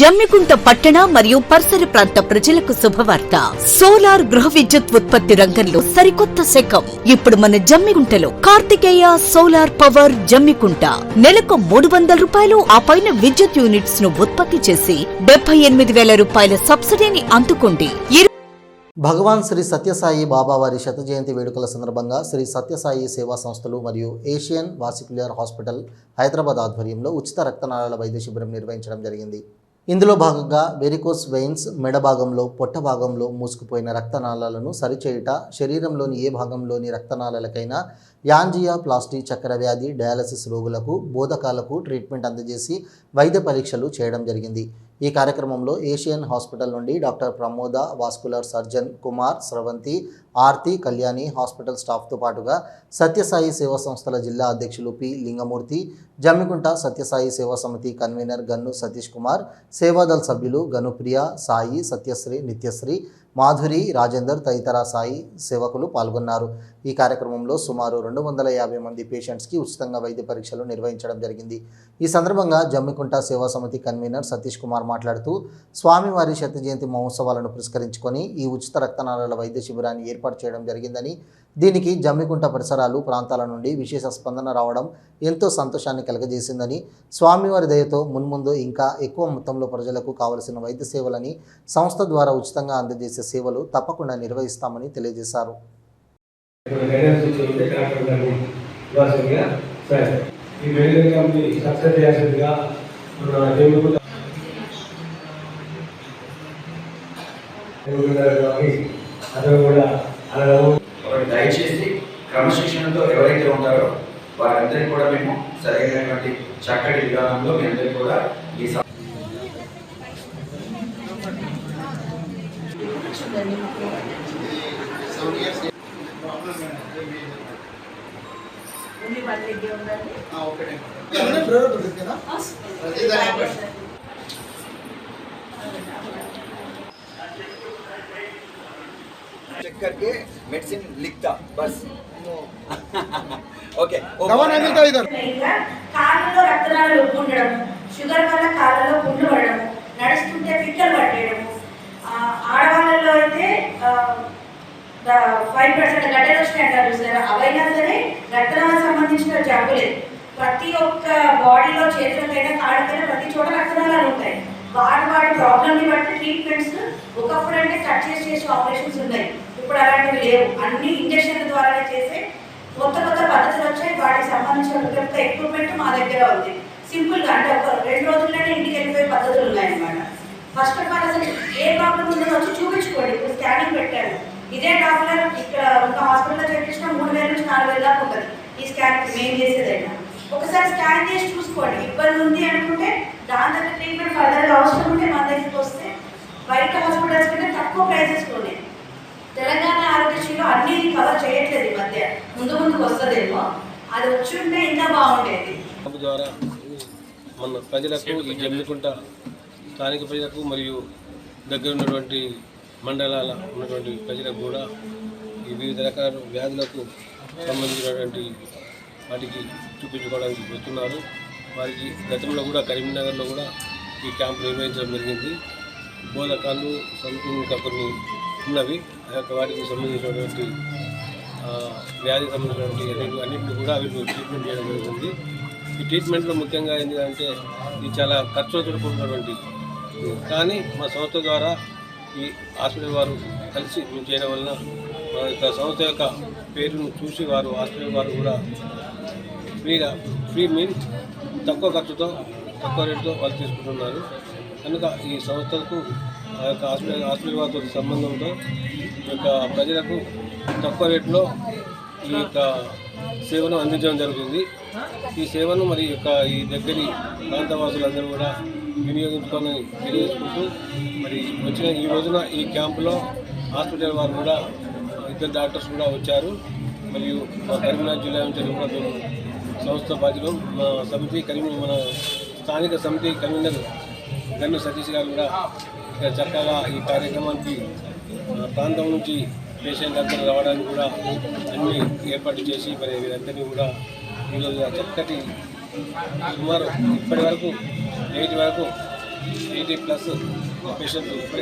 జమ్మికుంట పట్టణ మరియు పరిసర ప్రాంత ప్రజలకు శుభవార్త. సోలార్ గృహ విద్యుత్ ఉత్పత్తి రంగంలో సరికొత్త శకం. ఇప్పుడు మన జమ్మికుంటలో కార్తికేయ సోలార్ పవర్ జమ్మికుంట నెలకు 300 రూపాయలు ఆ పైన విద్యుత్ యూనిట్స్ ను ఉత్పత్తి చేసి 78,000 రూపాయల సబ్సిడీని అందుకోండి. భగవాన్ శ్రీ సత్యసాయి బాబా వారి శత జయంతి వేడుకల సందర్భంగా శ్రీ సత్యసాయి సేవా సంస్థలు మరియు ఏషియన్ వాసిక్యులర్ హాస్పిటల్ హైదరాబాద్ ఆధ్వర్యంలో ఉచిత రక్తనాళాల వైద్య శిబిరం నిర్వహించడం జరిగింది. ఇందులో భాగంగా వెరికోస్ వెయిన్స్, మెడ భాగంలో, పొట్ట భాగంలో మూసుకుపోయిన రక్తనాళాలను సరిచేయుట, శరీరంలోని ఏ భాగంలోని రక్తనాళాలకైనా యాంజియా ప్లాస్టీ, చక్కెర వ్యాధి, డయాలసిస్ రోగులకు, బోధకాలకు ట్రీట్మెంట్ అందజేసి వైద్య పరీక్షలు చేయడం జరిగింది. ఈ కార్యక్రమంలో ఏషియన్ హాస్పిటల్ నుండి doctor Pramoda, vascular surgeon Kumar, Sravanthi, Aarti, Kalyani, hospital స్టాఫ్తో పాటుగా సత్యసాయి సేవా సంస్థల జిల్లా అధ్యక్షులు పి లింగమూర్తి, జమ్మికుంట సత్యసాయి సేవా సమితి కన్వీనర్ గన్ను సతీష్ కుమార్, సేవాదల్ సభ్యులు గనుప్రియ, సాయి, సత్యశ్రీ, నిత్యశ్రీ, మాధురి, రాజేందర్ తదితర సాయి సేవకులు పాల్గొన్నారు. ఈ కార్యక్రమంలో సుమారు 250 మంది పేషెంట్స్కి ఉచితంగా వైద్య పరీక్షలు నిర్వహించడం జరిగింది. ఈ సందర్భంగా జమ్మికుంట సేవా సమితి కన్వీనర్ సతీష్ కుమార్ మాట్లాడుతూ స్వామివారి శత జయంతి మహోత్సవాలను పురస్కరించుకొని ఈ ఉచిత రక్తనాళాల వైద్య శిబిరాన్ని ఏర్పాటు చేయడం జరిగిందని, దీనికి జమ్మికుంట పరిసరాలు ప్రాంతాల నుండి విశేష స్పందన రావడం ఎంతో సంతోషాన్ని కలగజేసిందని, స్వామివారి దయతో మున్ముందు ఇంకా ఎక్కువ మొత్తంలో ప్రజలకు కావలసిన వైద్య సేవలని సంస్థ ద్వారా ఉచితంగా అందజేసే సేవలు తప్పకుండా నిర్వహిస్తామని తెలియజేశారు. దయచేసి క్రమశిక్షణతో ఎవరైతే ఉంటారో వారందరికీ కూడా మేము సరైనటువంటి చక్కటి విధానంలో మీ అందరికీ కూడా ఈ चेक करके मेडिसिन लिखता बस ఓకే కాళ్ళలో రక్తనాళాలు ఉండడం, షుగర్ వల్ల కాళ్ళలో పుండ్లు పడడం, నడుస్తుంటే పిక్కలు పట్టేయడము, ఆడవాళ్ళలో అయితే 5% గడ్డలు వస్తాయంటారు చూసారా, అవైనా సరే రక్తనాళాలకు సంబంధించిన జబ్బులే. ప్రతి ఒక్క బాడీలో, చేతులకైనా కాళ్ళకైనా ప్రతి చోట రక్తనాళాలు ఉంటాయి. వాటి ప్రాబ్లమ్ని బట్టి ట్రీట్మెంట్స్ ఒకప్పుడు అంటే కట్ చేసి ఆపరేషన్స్ ఉన్నాయి, ఇప్పుడు అలాంటివి లేవు. అన్ని ఇంజక్షన్ల ద్వారానే చేసే కొత్త పద్ధతులు వచ్చాయి. వాటికి సంబంధించిన ఎక్విప్మెంట్ మా దగ్గర ఉంది. సింపుల్గా అంటే ఒక 2 రోజుల్లోనే ఇంటికి వెళ్ళిపోయే పద్ధతులు ఉన్నాయన్నమాట. ఫస్ట్ ఆఫ్ ఆల్ అసలు ఏ ప్రాబ్లం ఉందో వచ్చి చూపించుకోండి. ఇప్పుడు స్కానింగ్ పెట్టాను, ఇదే డాక్టర్ ఇక్కడ ఒక హాస్పిటల్లో చేయించిన 3,000 నుంచి 4,000 దాకా ఉంటుంది ఈ స్కాన్ మేము చేసేదైనా. ఒకసారి స్కాన్ చేసి చూసుకోండి. ఇబ్బంది ఉంది అనుకుంటే దాని దగ్గర ట్రీట్మెంట్ ఫర్దర్గా అవసరం ఉంటే మన దగ్గరికి వస్తే బయట హాస్పిటల్స్ కంటే తక్కువ ప్రైసెస్ ఉన్నాయి. తెలంగాణ ఆరోగ్యశ్రీలో అన్ని కవర్ చేయట్లేదు. ఈ మధ్య ముందుకు వస్తుందేమో, అది వచ్చి ఉంటే ఇంకా బాగుండేది. ద్వారా మన ప్రజలకు, ఈ జమ్మికుంట స్థానిక ప్రజలకు మరియు దగ్గర ఉన్నటువంటి మండలాల ఉన్నటువంటి ప్రజలకు కూడా ఈ వివిధ రకాల వ్యాధులకు సంబంధించినటువంటి వాటికి చూపించుకోవడానికి వస్తున్నారు. వారికి గతంలో కూడా కరీంనగర్లో కూడా ఈ క్యాంపు నిర్వహించడం జరిగింది. బోధకాలు సంథింగ్ ఇంకా కొన్ని ఉన్నవి, వాటికి సంబంధించినటువంటి వ్యాధికి సంబంధించినటువంటి అన్నింటినీ కూడా వీళ్ళు ట్రీట్మెంట్ చేయడం జరుగుతుంది. ఈ ట్రీట్మెంట్లో ముఖ్యంగా ఏంటంటే ఇది చాలా ఖర్చులతో కూడుకున్నటువంటి, కానీ మా సంస్థ ద్వారా ఈ హాస్పిటల్ వారు కలిసి మేము చేయడం వలన మా యొక్క సంస్థ యొక్క పేరును చూసి వారు హాస్పిటల్ వారు కూడా ఫ్రీ మీన్స్ తక్కువ ఖర్చుతో, తక్కువ రేటుతో వాళ్ళు తీసుకుంటున్నారు. కనుక ఈ సంస్థలకు ఆ యొక్క హాస్పిటల్ వారితో సంబంధంతో ఈ యొక్క ప్రజలకు తక్కువ రేట్లో ఈ యొక్క సేవను అందించడం జరుగుతుంది. ఈ సేవను మరి ఈ దగ్గరి ప్రాంతవాసులందరూ కూడా వినియోగించుకోవాలని తెలియజేసుకుంటూ, మరి వచ్చిన ఈ రోజున ఈ క్యాంపులో హాస్పిటల్ వారు కూడా 2 డాక్టర్స్ కూడా వచ్చారు. మరియు మా కరీంనగర్ జిల్లా నుంచి కూడా మేము సంస్థ బాధ్యులు, మా సమితి మన స్థానిక సమితి కన్వీనర్ గన్ను సతీష్ గారు కూడా ఇక్కడ చక్కగా ఈ కార్యక్రమానికి ప్రాంతం నుంచి పేషెంట్ అందరూ రావడానికి కూడా అన్ని ఏర్పాటు చేసి మరి వీరందరినీ కూడా ఈరోజు చక్కటి సుమారు ఇప్పటి వరకు 8 వరకు 80+ పేషెంట్లు